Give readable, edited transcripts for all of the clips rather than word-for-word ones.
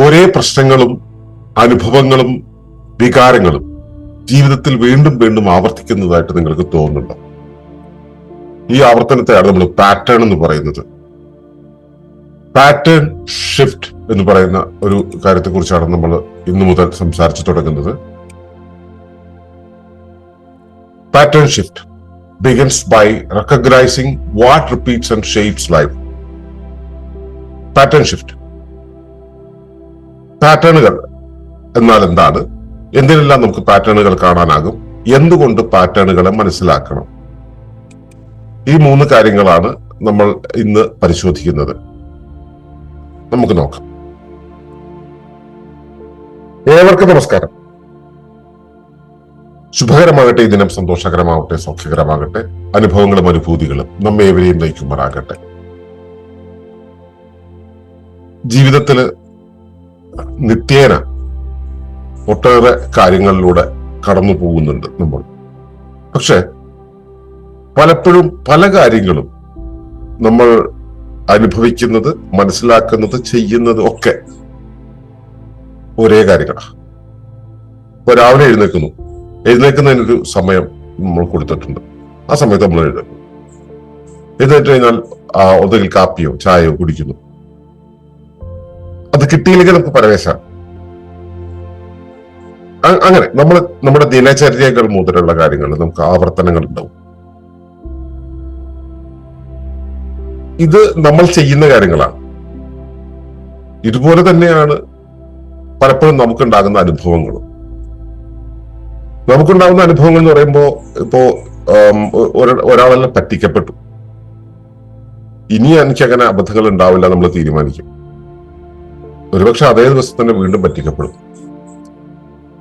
ഒരേ പ്രശ്നങ്ങളും അനുഭവങ്ങളും വികാരങ്ങളും ജീവിതത്തിൽ വീണ്ടും വീണ്ടും ആവർത്തിക്കുന്നതായിട്ട് നിങ്ങൾക്ക് തോന്നുന്നുണ്ടോ? ഈ ആവർത്തനത്തെയാണ് നമ്മൾ പാറ്റേൺ എന്ന് പറയുന്നത്. പാറ്റേൺ ഷിഫ്റ്റ് എന്ന് പറയുന്ന ഒരു കാര്യത്തെ കുറിച്ചാണ് നമ്മൾ ഇന്നു മുതൽ സംസാരിച്ചു തുടങ്ങുന്നത്. Pattern shift begins by recognizing what repeats and shapes life. Pattern shift. പാറ്റേണുകൾ എന്നാൽ എന്താണ്? എന്തിനെല്ലാം നമുക്ക് പാറ്റേണുകൾ കാണാനാകും? എന്തുകൊണ്ട് പാറ്റേണുകളെ മനസ്സിലാക്കണം? ഈ 3 കാര്യങ്ങളാണ് നമ്മൾ ഇന്ന് പരിശോധിക്കുന്നത്. നമുക്ക് നോക്കാം. ഏവർക്കും നമസ്കാരം. ശുഭകരമാകട്ടെ ഈ ദിനം, സന്തോഷകരമാവട്ടെ, സൗഖ്യകരമാകട്ടെ, അനുഭവങ്ങളും അനുഭൂതികളും നമ്മെ ഏവരെയും നയിക്കുമാറാകട്ടെ. ജീവിതത്തില് നിത്യേന ഒട്ടേറെ കാര്യങ്ങളിലൂടെ കടന്നു പോകുന്നുണ്ട് നമ്മൾ. പക്ഷെ പലപ്പോഴും പല കാര്യങ്ങളും നമ്മൾ അനുഭവിക്കുന്നത്, മനസ്സിലാക്കുന്നത്, ചെയ്യുന്നത് ഒക്കെ ഒരേ കാര്യങ്ങളാണ്. ഇപ്പൊ രാവിലെ എഴുന്നേൽക്കുന്നതിനൊരു സമയം നമ്മൾ കൊടുത്തിട്ടുണ്ട്. ആ സമയത്ത് നമ്മൾ എഴുന്നേറ്റ് കഴിഞ്ഞാൽ ഒന്നുകിൽ കാപ്പിയോ ചായയോ കുടിക്കുന്നു. അത് കിട്ടിയില്ലെങ്കിൽ നമുക്ക് പരവേശമാണ്. അങ്ങനെ നമ്മുടെ ദിനചര്യകൾ മുതലുള്ള കാര്യങ്ങൾ നമുക്ക് ആവർത്തനങ്ങൾ ഉണ്ടാവും. ഇത് നമ്മൾ ചെയ്യുന്ന കാര്യങ്ങളാണ്. ഇതുപോലെ തന്നെയാണ് പലപ്പോഴും നമുക്കുണ്ടാകുന്ന അനുഭവങ്ങളും. നമുക്കുണ്ടാകുന്ന അനുഭവങ്ങൾ എന്ന് പറയുമ്പോ ഇപ്പോ ഒരാളെല്ലാം പറ്റിക്കപ്പെട്ടു, ഇനി എനിക്ക് അങ്ങനെ അബദ്ധങ്ങൾ ഉണ്ടാവില്ല നമ്മൾ തീരുമാനിക്കും. ഒരുപക്ഷെ അതേ ദിവസം തന്നെ വീണ്ടും പറ്റിക്കപ്പെടും.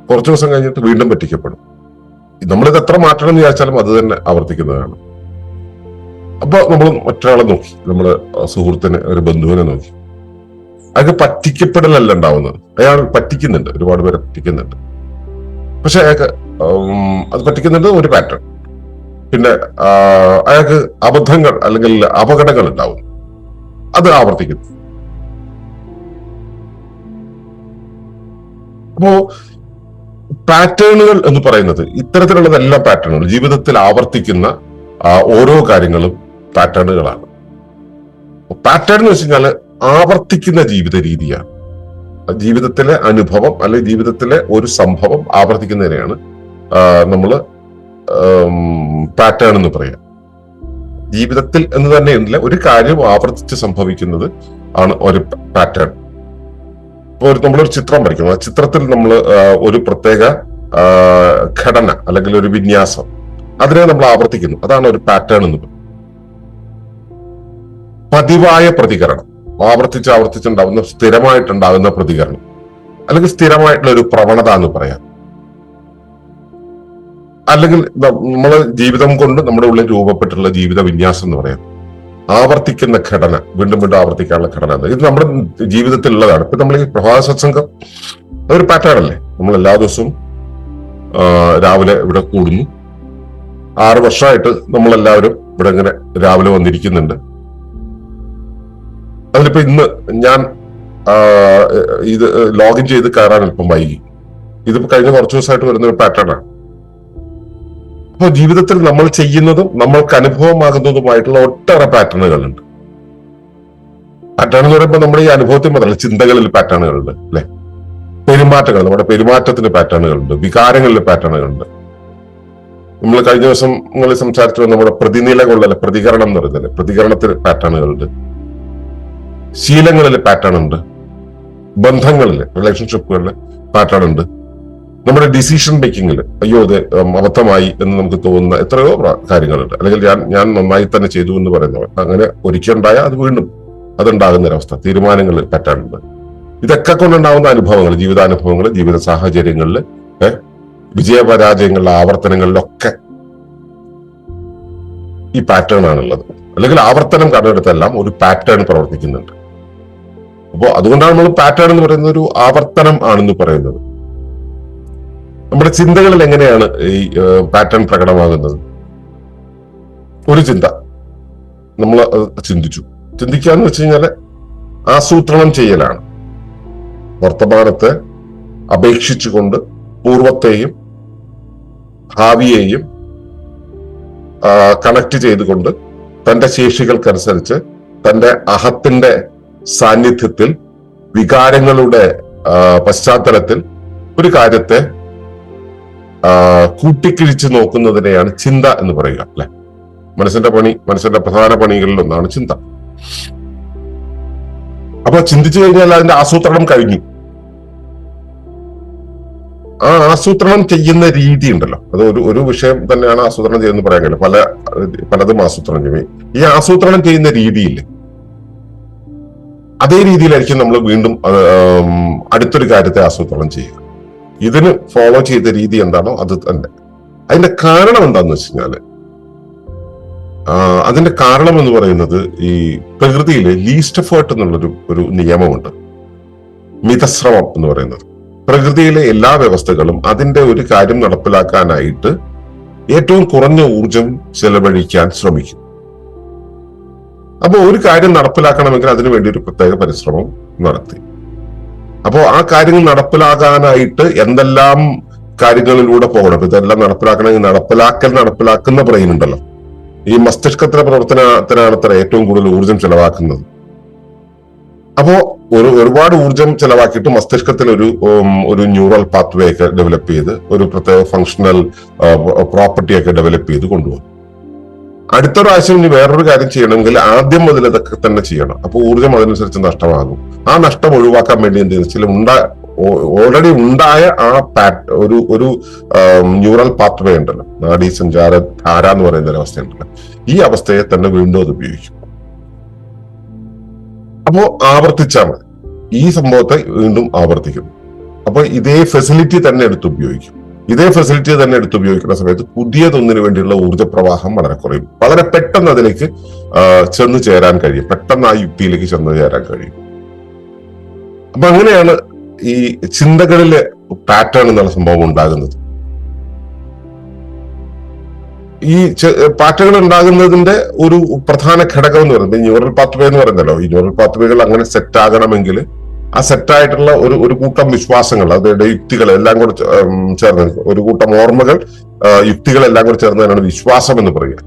കുറച്ചു ദിവസം കഴിഞ്ഞിട്ട് വീണ്ടും പറ്റിക്കപ്പെടും. നമ്മളിത് എത്ര മാറ്റണം എന്ന് വിചാരിച്ചാലും അത് തന്നെ ആവർത്തിക്കുന്നതാണ്. അപ്പൊ നമ്മൾ മറ്റൊരാളെ നോക്കി, നമ്മുടെ സുഹൃത്തിനെ, ഒരു ബന്ധുവിനെ നോക്കി. അയാൾക്ക് പറ്റിക്കപ്പെടലല്ല ഉണ്ടാവുന്നത്. അയാൾ പറ്റിക്കുന്നുണ്ട്, ഒരുപാട് പേരെ പറ്റിക്കുന്നുണ്ട്. പക്ഷെ അയാൾക്ക് അത് പറ്റിക്കുന്നുണ്ട് ഒരു പാറ്റേൺ. പിന്നെ അയാൾക്ക് അബദ്ധങ്ങൾ അല്ലെങ്കിൽ അപകടങ്ങൾ ഉണ്ടാവും, അത് ആവർത്തിക്കുന്നു. അപ്പോ പാറ്റേണുകൾ എന്ന് പറയുന്നത് ഇത്തരത്തിലുള്ളതെല്ലാം പാറ്റേണുകൾ, ജീവിതത്തിൽ ആവർത്തിക്കുന്ന ഓരോ കാര്യങ്ങളും പാറ്റേണുകളാണ്. പാറ്റേൺ എന്ന് വെച്ച് കഴിഞ്ഞാൽ ആവർത്തിക്കുന്ന ജീവിത രീതിയാണ്. ജീവിതത്തിലെ അനുഭവം അല്ലെങ്കിൽ ജീവിതത്തിലെ ഒരു സംഭവം ആവർത്തിക്കുന്നതിനെയാണ് നമ്മൾ പാറ്റേൺ എന്ന് പറയാം. ജീവിതത്തിൽ എന്ന് തന്നെയില്ല, ഒരു കാര്യം ആവർത്തിച്ച് സംഭവിക്കുന്നത് ആണ് ഒരു പാറ്റേൺ. ഇപ്പോൾ നമ്മളൊരു ചിത്രം വരയ്ക്കും. ആ ചിത്രത്തിൽ നമ്മൾ ഒരു പ്രത്യേക ഘടന അല്ലെങ്കിൽ ഒരു വിന്യാസം, അതിനെ നമ്മൾ ആവർത്തിക്കുന്നു. അതാണ് ഒരു പാറ്റേൺ എന്ന് പറയുന്നത്. പതിവായ പ്രതികരണം, ആവർത്തിച്ചുണ്ടാവുന്ന സ്ഥിരമായിട്ടുണ്ടാകുന്ന പ്രതികരണം, അല്ലെങ്കിൽ സ്ഥിരമായിട്ടുള്ള ഒരു പ്രവണത എന്ന് പറയാം. അല്ലെങ്കിൽ നമ്മളെ ജീവിതം കൊണ്ട് നമ്മുടെ ഉള്ളിൽ രൂപപ്പെട്ടുള്ള ജീവിത വിന്യാസം എന്ന് പറയാം. ആവർത്തിക്കുന്ന ഘടന, വീണ്ടും വീണ്ടും ആവർത്തിക്കാനുള്ള ഘടന, ഇത് നമ്മുടെ ജീവിതത്തിൽ ഉള്ളതാണ്. ഇപ്പൊ നമ്മൾ ഈ പ്രഭാത സത്സംഗം അതൊരു പാറ്റേൺ അല്ലേ? നമ്മൾ എല്ലാ ദിവസവും രാവിലെ ഇവിടെ കൂടുന്നു. 6 വർഷമായിട്ട് നമ്മളെല്ലാവരും ഇവിടെ ഇങ്ങനെ രാവിലെ വന്നിരിക്കുന്നുണ്ട്. അതിലിപ്പോ ഇന്ന് ഞാൻ ഇത് ലോഗിൻ ചെയ്ത് കയറാൻ അല്പം വൈകി. ഇതിപ്പോ കഴിഞ്ഞ കുറച്ച് ദിവസമായിട്ട് വരുന്ന ഒരു പാറ്റേൺ ആണ്. അപ്പൊ ജീവിതത്തിൽ നമ്മൾ ചെയ്യുന്നതും നമ്മൾക്ക് അനുഭവമാകുന്നതുമായിട്ടുള്ള ഒട്ടേറെ പാറ്റേണുകളുണ്ട്. പാറ്റേൺ എന്ന് പറയുമ്പോൾ നമ്മുടെ ഈ അനുഭവത്തിൽ മാത്രമല്ല, ചിന്തകളിൽ പാറ്റേണുകളുണ്ട്, അല്ലെ? പെരുമാറ്റങ്ങൾ, നമ്മുടെ പെരുമാറ്റത്തിന് പാറ്റേണുകളുണ്ട്, വികാരങ്ങളിൽ പാറ്റേണുകളുണ്ട്. നമ്മൾ കഴിഞ്ഞ ദിവസങ്ങളിൽ സംസാരിച്ചു നമ്മുടെ പ്രതിനിലകളിലെ പ്രതികരണം എന്ന് പറയുന്നത്, പ്രതികരണത്തിൽ പാറ്റേണുകളുണ്ട്. ശീലങ്ങളിൽ പാറ്റേൺ ഉണ്ട്, ബന്ധങ്ങളിൽ, റിലേഷൻഷിപ്പുകളിൽ പാറ്റേൺ ഉണ്ട്. നമ്മുടെ ഡിസിഷൻ മേക്കിങ്ങിൽ അയ്യോ ഇത് അബദ്ധമായി എന്ന് നമുക്ക് തോന്നുന്ന എത്രയോ കാര്യങ്ങളുണ്ട്. അല്ലെങ്കിൽ ഞാൻ നന്നായി തന്നെ ചെയ്തു എന്ന് പറയുന്നവർ അങ്ങനെ ഒരിക്കലുണ്ടായാൽ അത് വീണ്ടും അതുണ്ടാകുന്ന ഒരവസ്ഥ. തീരുമാനങ്ങളിൽ പാറ്റേൺ ഉണ്ട്. ഇതൊക്കെ കൊണ്ടുണ്ടാകുന്ന അനുഭവങ്ങൾ, ജീവിതാനുഭവങ്ങൾ, ജീവിത സാഹചര്യങ്ങളിൽ, വിജയപരാജയങ്ങളിലെ ആവർത്തനങ്ങളിലൊക്കെ ഈ പാറ്റേൺ ആണുള്ളത്. അല്ലെങ്കിൽ ആവർത്തനം കണ്ടെടുത്തെല്ലാം ഒരു പാറ്റേൺ പ്രവർത്തിക്കുന്നുണ്ട്. അപ്പോൾ അതുകൊണ്ടാണ് നമ്മൾ പാറ്റേൺ എന്ന് പറയുന്നത് ഒരു ആവർത്തനം ആണെന്ന് പറയുന്നത്. നമ്മുടെ ചിന്തകളിൽ എങ്ങനെയാണ് ഈ പാറ്റേൺ പ്രകടമാകുന്നത്? ഒരു ചിന്ത നമ്മൾ ചിന്തിക്കാന്ന് വെച്ച് കഴിഞ്ഞാല് ആസൂത്രണം ചെയ്യലാണ്. വർത്തമാനത്തെ അപേക്ഷിച്ചുകൊണ്ട് പൂർവത്തെയും ഭാവിയെയും കണക്ട് ചെയ്തുകൊണ്ട് തന്റെ ശേഷികൾക്കനുസരിച്ച് തന്റെ അഹത്തിന്റെ സാന്നിധ്യത്തിൽ വികാരങ്ങളുടെ പശ്ചാത്തലത്തിൽ ഒരു കാര്യത്തെ കൂട്ടിക്കിഴിച്ച് നോക്കുന്നതിനെയാണ് ചിന്ത എന്ന് പറയുക, അല്ലെ? മനസ്സിന്റെ പ്രധാന പണികളിൽ ഒന്നാണ് ചിന്ത. അപ്പൊ ചിന്തിച്ചു കഴിഞ്ഞാൽ അതിന്റെ ആസൂത്രണം കഴിഞ്ഞു. ആ ആസൂത്രണം ചെയ്യുന്ന രീതി ഉണ്ടല്ലോ, അത് ഒരു വിഷയം തന്നെയാണ് ആസൂത്രണം ചെയ്യുന്നത് പറയാൻ കഴിയില്ല, പലതും ആസൂത്രണം ചെയ്യും. ഈ ആസൂത്രണം ചെയ്യുന്ന രീതിയില്ലേ, അതേ രീതിയിലായിരിക്കും നമ്മൾ വീണ്ടും അടുത്തൊരു കാര്യത്തെ ആസൂത്രണം ചെയ്യുക. ഇതിന് ഫോളോ ചെയ്ത രീതി എന്താണോ അത് തന്നെ. അതിന്റെ കാരണം എന്താന്ന് വെച്ച് കഴിഞ്ഞാല്, അതിന്റെ കാരണം എന്ന് പറയുന്നത് ഈ പ്രകൃതിയിലെ ലീസ്റ്റ് എഫേർട്ട് എന്നുള്ളൊരു നിയമമുണ്ട്, മിതശ്രമം എന്ന് പറയുന്നത്. പ്രകൃതിയിലെ എല്ലാ വ്യവസ്ഥകളും അതിന്റെ ഒരു കാര്യം നടപ്പിലാക്കാനായിട്ട് ഏറ്റവും കുറഞ്ഞ ഊർജം ചെലവഴിക്കാൻ ശ്രമിക്കും. അപ്പോൾ ഒരു കാര്യം നടപ്പിലാക്കണമെങ്കിൽ അതിനു വേണ്ടി ഒരു പ്രത്യേക പരിശ്രമം നടത്തി. അപ്പോൾ ആ കാര്യങ്ങൾ നടപ്പിലാക്കാനായിട്ട് എന്തെല്ലാം കാര്യങ്ങളിലൂടെ പോകണം. ഇതെല്ലാം നടപ്പിലാക്കണമെങ്കിൽ നടപ്പിലാക്കുന്ന ബ്രെയിൻ ഉണ്ടല്ലോ, ഈ മസ്തിഷ്കത്തിന്റെ പ്രവർത്തനത്തിനാണ് ഏറ്റവും കൂടുതൽ ഊർജം ചെലവാക്കുന്നത്. അപ്പോ ഒരുപാട് ഊർജം ചെലവാക്കിയിട്ട് മസ്തിഷ്കത്തിൽ ഒരു ന്യൂറൽ പാത്വേ ഒക്കെ ഡെവലപ്പ് ചെയ്ത് ഒരു പ്രത്യേക ഫങ്ഷണൽ പ്രോപ്പർട്ടി ഒക്കെ ഡെവലപ്പ് ചെയ്ത് കൊണ്ടുപോകും. അടുത്ത പ്രാവശ്യം ഇനി വേറൊരു കാര്യം ചെയ്യണമെങ്കിൽ ആദ്യം മുതൽ ഇതൊക്കെ തന്നെ ചെയ്യണം. അപ്പൊ ഊർജം അതനുസരിച്ച് നഷ്ടമാകും. ആ നഷ്ടം ഒഴിവാക്കാൻ വേണ്ടി എന്ത് ചെയ്യുന്ന ഓൾറെഡി ഉണ്ടായ ആ ഒരു ന്യൂറൽ പാത്വേ ഉണ്ടല്ലോ, നാഡീ സഞ്ചാര ധാര എന്ന് പറയുന്ന ഒരു അവസ്ഥയുണ്ടല്ലോ, ഈ അവസ്ഥയെ തന്നെ വീണ്ടും അത് ഉപയോഗിക്കും. അപ്പോ ആവർത്തിച്ചാൽ മതി. ഈ സംഭവത്തെ വീണ്ടും ആവർത്തിക്കും. അപ്പൊ ഇതേ ഫെസിലിറ്റി തന്നെ എടുത്ത് ഉപയോഗിക്കും. ഇതേ ഫെസിലിറ്റി തന്നെ എടുത്ത് ഉപയോഗിക്കുന്ന സമയത്ത് പുതിയതൊന്നിനു വേണ്ടിയുള്ള ഊർജ്ജപ്രവാഹം വളരെ കുറയും. വളരെ പെട്ടെന്ന് അതിലേക്ക് ചെന്ന് ചേരാൻ കഴിയും, പെട്ടെന്ന് ആ യുക്തിയിലേക്ക് ചെന്ന് ചേരാൻ കഴിയും. അപ്പൊ അങ്ങനെയാണ് ഈ ചിന്തകളിലെ പാറ്റേൺ എന്നുള്ള സംഭവം ഉണ്ടാകുന്നത്. ഈ പാറ്റേൺ ഉണ്ടാകുന്നതിന്റെ ഒരു പ്രധാന ഘടകം എന്ന് പറയുന്നത് ന്യൂറൽ പാത്വേ എന്ന് പറയുന്നല്ലോ. ഈ ന്യൂറൽ പാത്വേകൾ അങ്ങനെ സെറ്റ് ആകണമെങ്കിൽ ആ സെറ്റായിട്ടുള്ള ഒരു കൂട്ടം വിശ്വാസങ്ങൾ, അതിന്റെ യുക്തികൾ എല്ലാം കൂടെ ചേർന്ന്, ഒരു കൂട്ടം ഓർമ്മകൾ, യുക്തികളെല്ലാം കൂടെ ചേർന്നതിനാണ് വിശ്വാസം എന്ന് പറയുക.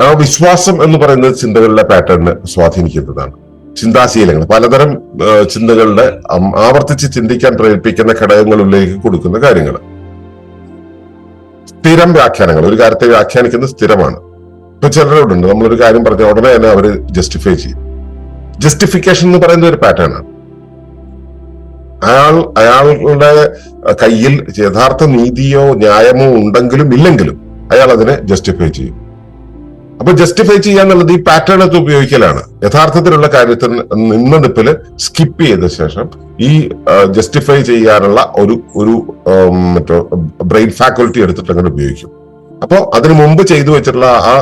ആ വിശ്വാസം എന്ന് പറയുന്നത് ചിന്തകളിലെ പാറ്റേണിനെ സ്വാധീനിക്കുന്നതാണ്. ചിന്താശീലങ്ങൾ, പലതരം ചിന്തകളുടെ ആവർത്തിച്ച് ചിന്തിക്കാൻ പ്രേരിപ്പിക്കുന്ന ഘടകങ്ങളിലേക്ക് കൊടുക്കുന്ന കാര്യങ്ങൾ. സ്ഥിരം വ്യാഖ്യാനങ്ങൾ, ഒരു കാര്യത്തെ വ്യാഖ്യാനിക്കുന്നത് സ്ഥിരമാണ്. ഇപ്പൊ ചിലരോടുണ്ട്, നമ്മളൊരു കാര്യം പറഞ്ഞ ഉടനെ തന്നെ അവര് ജസ്റ്റിഫൈ ചെയ്യും. ജസ്റ്റിഫിക്കേഷൻ എന്ന് പറയുന്ന ഒരു പാറ്റേൺ ആണ്. അയാളുടെ കയ്യിൽ യഥാർത്ഥ നീതിയോ ന്യായമോ ഉണ്ടെങ്കിലും ഇല്ലെങ്കിലും അയാൾ അതിനെ ജസ്റ്റിഫൈ ചെയ്യും. അപ്പൊ ജസ്റ്റിഫൈ ചെയ്യാന്നുള്ളത് ഈ പാറ്റേൺ ഒക്കെ ഉപയോഗിക്കലാണ്. യഥാർത്ഥത്തിലുള്ള കാര്യത്തിൽ നിന്നടിപ്പില് സ്കിപ്പ് ചെയ്ത ശേഷം ഈ ജസ്റ്റിഫൈ ചെയ്യാനുള്ള ഒരു ബ്രെയിൻ ഫാക്കൽറ്റി എടുത്തിട്ട് അങ്ങനെ ഉപയോഗിക്കും. അപ്പൊ അതിനു മുമ്പ് ചെയ്തു വെച്ചിട്ടുള്ള ആ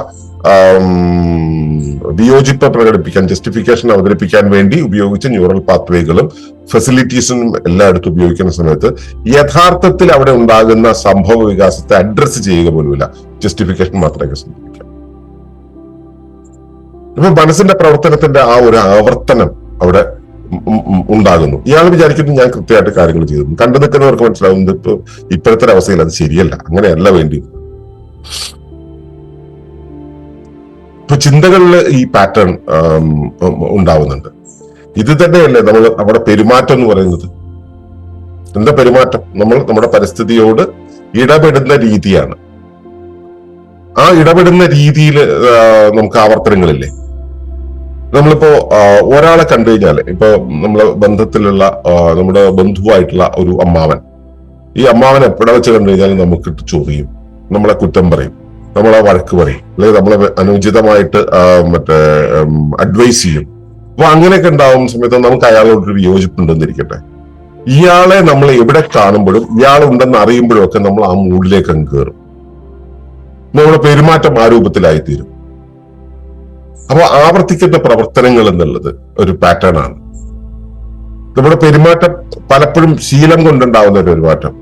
വിയോജിപ്പ് പ്രകടിപ്പിക്കാൻ, ജസ്റ്റിഫിക്കേഷൻ അവതരിപ്പിക്കാൻ വേണ്ടി ഉപയോഗിച്ച ന്യൂറൽ പാത്വേകളും ഫെസിലിറ്റീസും എല്ലായിടത്തും ഉപയോഗിക്കുന്ന സമയത്ത് യഥാർത്ഥത്തിൽ അവിടെ ഉണ്ടാകുന്ന സംഭവ വികാസത്തെ അഡ്രസ് ചെയ്യുക പോലുമില്ല, ജസ്റ്റിഫിക്കേഷൻ മാത്രമേ സംഭവിക്കാം. ഇപ്പൊ മനസ്സിന്റെ പ്രവർത്തനത്തിന്റെ ആ ഒരു ആവർത്തനം അവിടെ ഉണ്ടാകുന്നു. ഇയാൾ വിചാരിക്കുന്നു ഞാൻ കൃത്യമായിട്ട് കാര്യങ്ങൾ ചെയ്തു. കണ്ടു നിൽക്കുന്നവർക്ക് മനസ്സിലാവുന്നത് ഇപ്പോഴത്തെ അവസ്ഥയിൽ അത് ശരിയല്ല, അങ്ങനെയല്ല വേണ്ടി. ഇപ്പൊ ചിന്തകളിൽ ഈ പാറ്റേൺ ഉണ്ടാവുന്നുണ്ട്. ഇത് തന്നെയല്ലേ നമ്മുടെ പെരുമാറ്റം എന്ന് പറയുന്നത്. എന്താ പെരുമാറ്റം? നമ്മുടെ പരിസ്ഥിതിയോട് ഇടപെടുന്ന രീതിയാണ്. ആ ഇടപെടുന്ന രീതിയിൽ നമുക്ക് ആവർത്തനങ്ങളില്ലേ. നമ്മളിപ്പോ ഒരാളെ കണ്ടു കഴിഞ്ഞാല്, ഇപ്പൊ നമ്മളെ ബന്ധത്തിലുള്ള നമ്മുടെ ബന്ധുവായിട്ടുള്ള ഒരു അമ്മാവൻ, ഈ അമ്മാവൻ എവിടെ വെച്ച് കണ്ടു കഴിഞ്ഞാൽ നമുക്ക് ചൊറിയും, നമ്മളെ കുറ്റം പറയും, നമ്മളെ വഴക്ക് പറയും, അല്ലെങ്കിൽ നമ്മളെ അനുചിതമായിട്ട് അഡ്വൈസ് ചെയ്യും. അപ്പൊ അങ്ങനെയൊക്കെ ഉണ്ടാവുന്ന സമയത്ത് നമുക്ക് അയാളോടൊരു വിയോജിപ്പുണ്ടെന്നിരിക്കട്ടെ, ഇയാളെ നമ്മൾ എവിടെ കാണുമ്പോഴും ഇയാളുണ്ടെന്ന് അറിയുമ്പോഴും ഒക്കെ നമ്മൾ ആ മൂഡിലേക്ക് അങ്ങ് കയറും. നമ്മുടെ പെരുമാറ്റം ആ രൂപത്തിലായിത്തീരും. അപ്പൊ ആവർത്തിക്കുന്ന പ്രവർത്തനങ്ങൾ എന്നുള്ളത് ഒരു പാറ്റേൺ ആണ്. നമ്മുടെ പെരുമാറ്റം പലപ്പോഴും ശീലം കൊണ്ടുണ്ടാവുന്ന ഒരു പെരുമാറ്റം.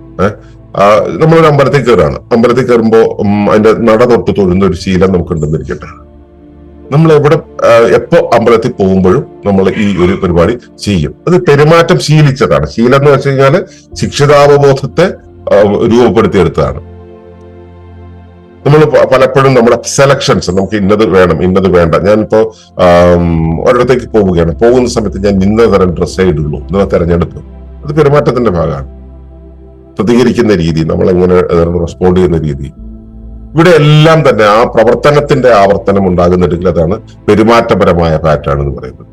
നമ്മളൊരു അമ്പലത്തിൽ കയറാണ്, അമ്പലത്തിൽ കയറുമ്പോ അതിന്റെ നട തൊട്ട് തൊഴുന്ന ഒരു ശീലം നമുക്ക് ഉണ്ടെന്നിരിക്കട്ടെ. നമ്മൾ എപ്പോ അമ്പലത്തിൽ പോകുമ്പോഴും നമ്മൾ ഈ ഒരു പരിപാടി ചെയ്യും. അത് പെരുമാറ്റം ശീലിച്ചതാണ്. ശീലം എന്ന് വെച്ച് കഴിഞ്ഞാൽ ശിക്ഷിതാവബോധത്തെ രൂപപ്പെടുത്തിയെടുത്തതാണ്. നമ്മൾ പലപ്പോഴും നമ്മുടെ സെലക്ഷൻസ്, നമുക്ക് ഇന്നത് വേണം ഇന്നത് വേണ്ട, ഞാനിപ്പോ ഒരിടത്തേക്ക് പോവുകയാണ്, പോകുന്ന സമയത്ത് ഞാൻ ഇന്ന തരം ഡ്രസ്സേ ഇടുള്ളൂ എന്നുള്ള തെരഞ്ഞെടുപ്പ്, അത് പെരുമാറ്റത്തിന്റെ ഭാഗമാണ്. പ്രതികരിക്കുന്ന രീതി, നമ്മൾ എങ്ങനെ റെസ്പോണ്ട് ചെയ്യുന്ന രീതി, ഇവിടെ എല്ലാം തന്നെ ആ പ്രവർത്തനത്തിന്റെ ആവർത്തനം ഉണ്ടാകുന്നുണ്ടെങ്കിൽ അതാണ് പെരുമാറ്റപരമായ പാറ്റേൺ എന്ന് പറയുന്നത്.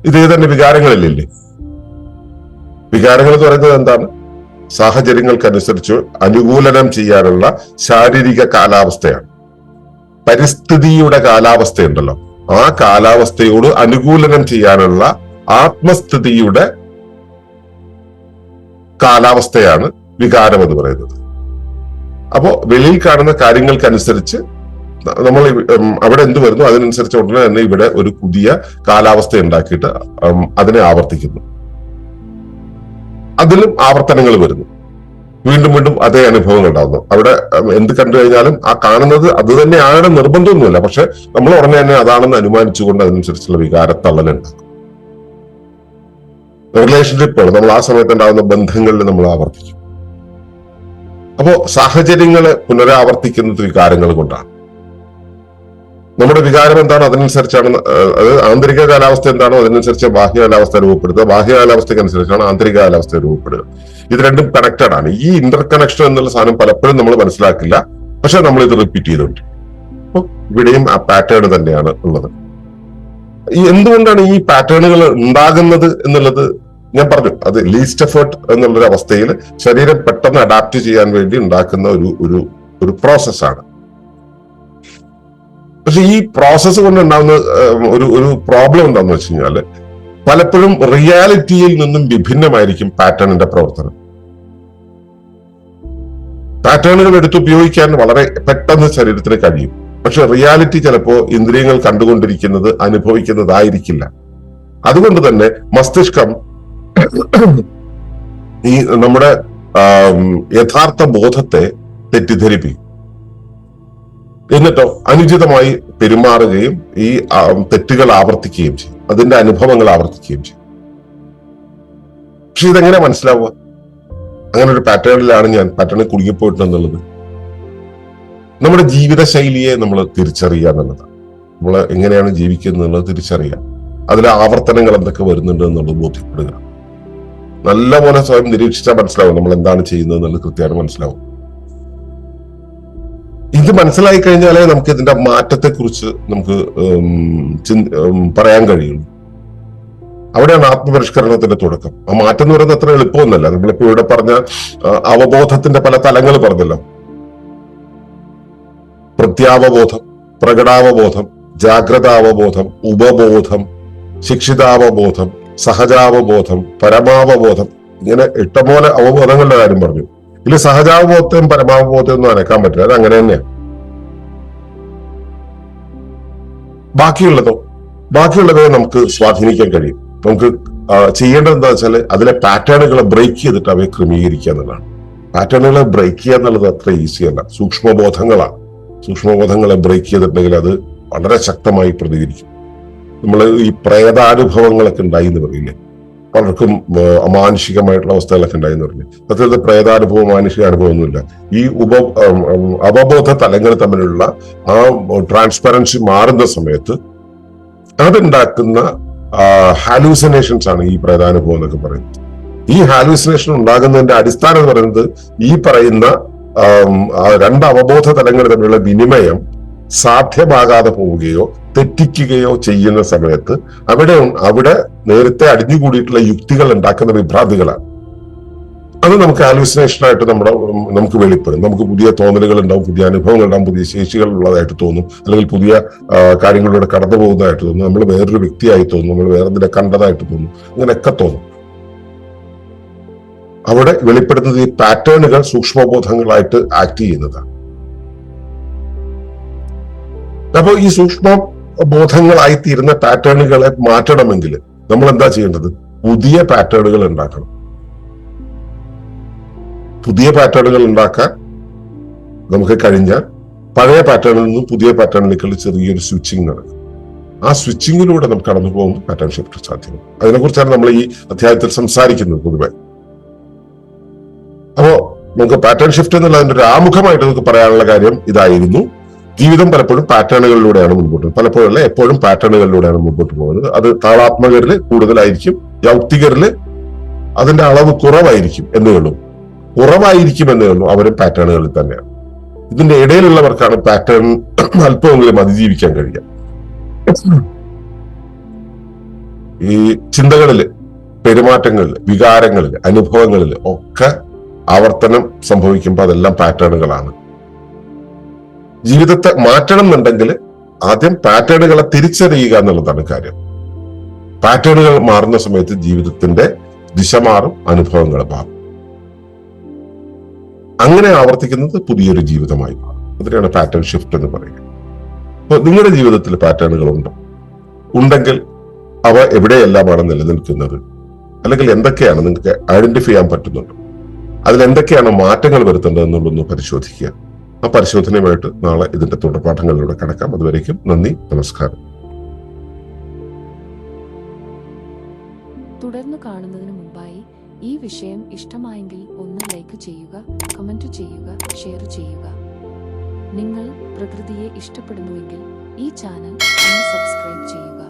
ഇതേ തന്നെ വികാരങ്ങളിലില്ലേ? വികാരങ്ങൾ എന്ന് പറയുന്നത് എന്താണ്? സാഹചര്യങ്ങൾക്കനുസരിച്ച് അനുകൂലനം ചെയ്യാനുള്ള ശാരീരിക കാലാവസ്ഥയാണ്. പരിസ്ഥിതിയുടെ കാലാവസ്ഥയുണ്ടല്ലോ, ആ കാലാവസ്ഥയോട് അനുകൂലനം ചെയ്യാനുള്ള ആത്മസ്ഥിതിയുടെ കാലാവസ്ഥയാണ് വികാരം എന്ന് പറയുന്നത്. അപ്പോ വെളിയിൽ കാണുന്ന കാര്യങ്ങൾക്കനുസരിച്ച് നമ്മൾ അവിടെ എന്ത് വരുന്നു അതിനനുസരിച്ച് ഉടനെ തന്നെ ഇവിടെ ഒരു പുതിയ കാലാവസ്ഥ ഉണ്ടാക്കിയിട്ട് അതിനെ ആവർത്തിക്കുന്നു. അതിലും ആവർത്തനങ്ങൾ വരുന്നു, വീണ്ടും വീണ്ടും അതേ അനുഭവങ്ങൾ ഉണ്ടാകുന്നു. അവിടെ എന്ത് കണ്ടു കഴിഞ്ഞാലും ആ കാണുന്നത് അത് തന്നെയാണ് നിർബന്ധമൊന്നുമില്ല, പക്ഷെ നമ്മൾ ഉടനെ തന്നെ അതാണെന്ന് അനുമാനിച്ചുകൊണ്ട് അതിനനുസരിച്ചുള്ള വികാരത്തള്ളലുണ്ടാകും. റിലേഷൻഷിപ്പുകൾ, നമ്മൾ ആ സമയത്ത് ഉണ്ടാകുന്ന ബന്ധങ്ങളിൽ നമ്മൾ ആവർത്തിക്കും. അപ്പോ സാഹചര്യങ്ങളെ പുനരാവർത്തിക്കുന്നത് വികാരങ്ങൾ കൊണ്ടാണ്. നമ്മുടെ വികാരം എന്താണോ അതിനനുസരിച്ചാണ്, അത് ആന്തരിക കാലാവസ്ഥ എന്താണോ അതിനനുസരിച്ച് ബാഹ്യ കാലാവസ്ഥ രൂപപ്പെടുത്തുക, ബാഹ്യ കാലാവസ്ഥയ്ക്ക് അനുസരിച്ചാണ് ആന്തരിക കാലാവസ്ഥ രൂപപ്പെടുക. ഇത് രണ്ടും കണക്റ്റഡ് ആണ്. ഈ ഇന്റർ കണക്ഷൻ എന്നുള്ള സാധനം പലപ്പോഴും നമ്മൾ മനസ്സിലാക്കില്ല, പക്ഷെ നമ്മൾ ഇത് റിപ്പീറ്റ് ചെയ്തുകൊണ്ട് അപ്പൊ ഇവിടെയും ആ പാറ്റേൺ തന്നെയാണ് ഉള്ളത്. എന്തുകൊണ്ടാണ് ഈ പാറ്റേണുകൾ ഉണ്ടാകുന്നത് എന്നുള്ളത് ഞാൻ പറഞ്ഞു. അത് ലീസ്റ്റ് എഫേർട്ട് എന്നുള്ളൊരു അവസ്ഥയിൽ ശരീരം പെട്ടെന്ന് അഡാപ്റ്റ് ചെയ്യാൻ വേണ്ടി ഉണ്ടാക്കുന്ന ഒരു പ്രോസസ്സാണ്. പക്ഷെ ഈ പ്രോസസ്സ് കൊണ്ട് ഉണ്ടാകുന്ന ഒരു പ്രോബ്ലം എന്താന്ന് വെച്ച് കഴിഞ്ഞാല് പലപ്പോഴും റിയാലിറ്റിയിൽ നിന്നും വിഭിന്നമായിരിക്കും പാറ്റേണിന്റെ പ്രവർത്തനം. പാറ്റേണുകൾ എടുത്തുപയോഗിക്കാൻ വളരെ പെട്ടെന്ന് ശരീരത്തിന് കഴിയും, പക്ഷെ റിയാലിറ്റി ചിലപ്പോ ഇന്ദ്രിയങ്ങൾ കണ്ടുകൊണ്ടിരിക്കുന്നത് അനുഭവിക്കുന്നതായിരിക്കില്ല. അതുകൊണ്ട് തന്നെ മസ്തിഷ്കം ഈ നമ്മുടെ യഥാർത്ഥ ബോധത്തെ തെറ്റിദ്ധരിപ്പിക്കും, എന്നിട്ടോ അനുചിതമായി പെരുമാറുകയും ഈ തെറ്റുകൾ ആവർത്തിക്കുകയും ചെയ്യും, അതിന്റെ അനുഭവങ്ങൾ ആവർത്തിക്കുകയും ചെയ്യും. പക്ഷെ ഇതെങ്ങനെ മനസ്സിലാവുക? അങ്ങനെ ഒരു പാറ്റേണിലാണ് ഞാൻ പാറ്റേണിൽ കുടുങ്ങിപ്പോയിട്ടുണ്ടെന്നുള്ളത്. നമ്മുടെ ജീവിതശൈലിയെ നമ്മൾ തിരിച്ചറിയുക എന്നുള്ളതാണ്. നമ്മൾ എങ്ങനെയാണ് ജീവിക്കുന്നത് എന്നുള്ളത് തിരിച്ചറിയുക, അതിലെ ആവർത്തനങ്ങൾ എന്തൊക്കെ വരുന്നുണ്ട് എന്നുള്ളത് ബോധ്യപ്പെടുക. നല്ലപോലെ സ്വയം നിരീക്ഷിച്ചാൽ മനസ്സിലാവും നമ്മൾ എന്താണ് ചെയ്യുന്നത് എന്നുള്ളത് കൃത്യമായി മനസ്സിലാവും. ഇത് മനസ്സിലായി കഴിഞ്ഞാലേ നമുക്ക് ഇതിന്റെ മാറ്റത്തെ കുറിച്ച് നമുക്ക് പറയാൻ കഴിയുള്ളൂ. അവിടെയാണ് ആത്മപരിഷ്കരണത്തിന്റെ തുടക്കം. ആ മാറ്റം എന്ന് പറയുന്നത് അത്ര എളുപ്പമൊന്നുമല്ല. നമ്മളിപ്പോ ഇവിടെ പറഞ്ഞ അവബോധത്തിന്റെ പല തലങ്ങൾ പറഞ്ഞല്ലോ. പ്രത്യാവബോധം, പ്രകടാവബോധം, ജാഗ്രതാവബോധം, ഉപബോധം, ശിക്ഷിതാവബോധം, സഹജാവബോധം, പരമാവബോധം, ഇങ്ങനെ ഇഷ്ടംപോലെ അവബോധങ്ങളുടെ കാര്യം പറഞ്ഞു. ഇതിൽ സഹജാവബോധത്തെയും പരമാവബോധത്തെയും ഒന്നും അനക്കാൻ പറ്റില്ല, അത് അങ്ങനെ തന്നെയാണ്. ബാക്കിയുള്ളതോ നമുക്ക് സ്വാധീനിക്കാൻ കഴിയും. നമുക്ക് ചെയ്യേണ്ടത് എന്താ വെച്ചാൽ അതിലെ പാറ്റേണുകളെ ബ്രേക്ക് ചെയ്തിട്ട് അവയെ ക്രമീകരിക്കുക എന്നുള്ളതാണ്. പാറ്റേണുകളെ ബ്രേക്ക് ചെയ്യുക എന്നുള്ളത് അത്ര ഈസിയല്ല, സൂക്ഷ്മബോധങ്ങളാണ്. സൂക്ഷ്മബോധങ്ങളെ ബ്രേക്ക് ചെയ്തിട്ടുണ്ടെങ്കിൽ അത് വളരെ ശക്തമായി പ്രതികരിക്കും. നമ്മൾ ഈ പ്രേതാനുഭവങ്ങളൊക്കെ ഉണ്ടായി എന്ന് പറയില്ലേ, പലർക്കും അമാനുഷികമായിട്ടുള്ള അവസ്ഥകളൊക്കെ ഉണ്ടായി എന്ന് പറഞ്ഞില്ലേ. സത്യത്തിൽ പ്രേതാനുഭവം മാനുഷിക അനുഭവമൊന്നുമില്ല. ഈ അവബോധ തലങ്ങൾ തമ്മിലുള്ള ആ ട്രാൻസ്പെറൻസി മാറുന്ന സമയത്ത് അതുണ്ടാക്കുന്ന ഹാലൂസിനേഷൻസ് ആണ് ഈ പ്രേതാനുഭവം എന്നൊക്കെ പറയുന്നത്. ഈ ഹാലൂസിനേഷൻ ഉണ്ടാകുന്നതിന്റെ അടിസ്ഥാനം എന്ന് പറയുന്നത് ഈ പറയുന്ന രണ്ട് അവബോധ തലങ്ങൾ തമ്മിലുള്ള വിനിമയം സാധ്യമാകാതെ പോവുകയോ തെറ്റിക്കുകയോ ചെയ്യുന്ന സമയത്ത് അവിടെ നേരത്തെ അടിഞ്ഞുകൂടിയിട്ടുള്ള യുക്തികൾ ഉണ്ടാക്കുന്ന വിഭ്രാന്തികളാണ്. അത് നമുക്ക് ഹാലൂസിനേഷനായിട്ട് നമുക്ക് വെളിപ്പെടും. നമുക്ക് പുതിയ തോന്നലുകൾ ഉണ്ടാവും, പുതിയ അനുഭവങ്ങൾ ഉണ്ടാവും, പുതിയ ശേഷികൾ ഉള്ളതായിട്ട് തോന്നും, അല്ലെങ്കിൽ പുതിയ കാര്യങ്ങളിലൂടെ കടന്നു പോകുന്നതായിട്ട് തോന്നും, നമ്മൾ വേറൊരു വ്യക്തിയായി തോന്നും, നമ്മൾ വേറെന്തിനെ കണ്ടതായിട്ട് തോന്നും, അങ്ങനെയൊക്കെ തോന്നും. അവിടെ വെളിപ്പെടുന്നത് ഈ പാറ്റേണുകൾ സൂക്ഷ്മബോധങ്ങളായിട്ട് ആക്ട് ചെയ്യുന്നതാണ്. അപ്പൊ ഈ സൂക്ഷ്മ ബോധങ്ങളായി തീരുന്ന പാറ്റേണുകളെ മാറ്റണമെങ്കിൽ നമ്മൾ എന്താ ചെയ്യേണ്ടത്? പുതിയ പാറ്റേണുകൾ ഉണ്ടാക്കണം. പുതിയ പാറ്റേണുകൾ ഉണ്ടാക്കാൻ നമുക്ക് കഴിഞ്ഞാൽ പഴയ പാറ്റേണിൽ നിന്നും പുതിയ പാറ്റേണിലേക്കുള്ള ചെറിയൊരു സ്വിച്ചിങ് നടക്കും. ആ സ്വിച്ചിങ്ങിലൂടെ നമുക്ക് കടന്നു പോകുമ്പോൾ പാറ്റേൺ ഷിഫ്റ്റ് സാധ്യമാണ്. അതിനെക്കുറിച്ചാണ് നമ്മൾ ഈ അധ്യായത്തിൽ സംസാരിക്കുന്നത് പൊതുവെ. അപ്പോ നമുക്ക് പാറ്റേൺ ഷിഫ്റ്റ് എന്നുള്ള അതിന്റെ ഒരു ആമുഖമായിട്ട് നമുക്ക് പറയാനുള്ള കാര്യം ഇതായിരുന്നു. ജീവിതം പലപ്പോഴും പാറ്റേണുകളിലൂടെയാണ് മുൻപോട്ട്, പലപ്പോഴല്ല എപ്പോഴും പാറ്റേണുകളിലൂടെയാണ് മുമ്പോട്ട് പോകുന്നത്. അത് താളാത്മകരിൽ കൂടുതലായിരിക്കും, യൗക്തികരിൽ അതിന്റെ അളവ് കുറവായിരിക്കും എന്നേ ഉള്ളൂ. അവരും പാറ്റേണുകളിൽ തന്നെയാണ്. ഇതിന്റെ ഇടയിലുള്ളവർക്കാണ് പാറ്റേൺ അല്പമെങ്കിലും അതിജീവിക്കാൻ കഴിയുക. ഈ ചിന്തകളില്, പെരുമാറ്റങ്ങളില്, വികാരങ്ങളില്, അനുഭവങ്ങളില് ഒക്കെ ആവർത്തനം സംഭവിക്കുമ്പോൾ അതെല്ലാം പാറ്റേണുകളാണ്. ജീവിതത്തെ മാറ്റണം എന്നുണ്ടെങ്കിൽ ആദ്യം പാറ്റേണുകളെ തിരിച്ചറിയുക എന്നുള്ളതാണ് കാര്യം. പാറ്റേണുകൾ മാറുന്ന സമയത്ത് ജീവിതത്തിന്റെ ദിശ മാറും, അനുഭവങ്ങൾ മാറും. അങ്ങനെ ആവർത്തിക്കുന്നത് പുതിയൊരു ജീവിതമായി മാറും. അതിനാണ് പാറ്റേൺ ഷിഫ്റ്റ് എന്ന് പറയുക. അപ്പൊ നിങ്ങളുടെ ജീവിതത്തിൽ പാറ്റേണുകൾ ഉണ്ടോ? ഉണ്ടെങ്കിൽ അവ എവിടെയെല്ലാമാണ് നിലനിൽക്കുന്നത്, അല്ലെങ്കിൽ എന്തൊക്കെയാണ് നിങ്ങൾക്ക് ഐഡന്റിഫൈ ചെയ്യാൻ പറ്റുന്നുണ്ട്, അതിൽ എന്തൊക്കെയാണ് മാറ്റങ്ങൾ വരുത്തേണ്ടത് എന്നുള്ളതൊന്ന് പരിശോധിക്കുക. ആ പരിശോധനയുമായിട്ട് നാളെ ഇതിന്റെ തുടർപാഠങ്ങളിലൂടെ കടക്കാം. അതുവരേക്കും നന്ദി, നമസ്കാരം. തുടർന്ന് കാണുന്നതിന് മുമ്പായി ഈ വിഷയം ഇഷ്ടമായെങ്കിൽ ഒന്ന് ലൈക്ക് ചെയ്യുക, കമന്റ് ചെയ്യുക, ഷെയർ ചെയ്യുക. നിങ്ങൾ പ്രകൃതിയെ ഇഷ്ടപ്പെടുന്നുവെങ്കിൽ ഈ ചാനൽ ഒന്ന് സബ്സ്ക്രൈബ് ചെയ്യുക.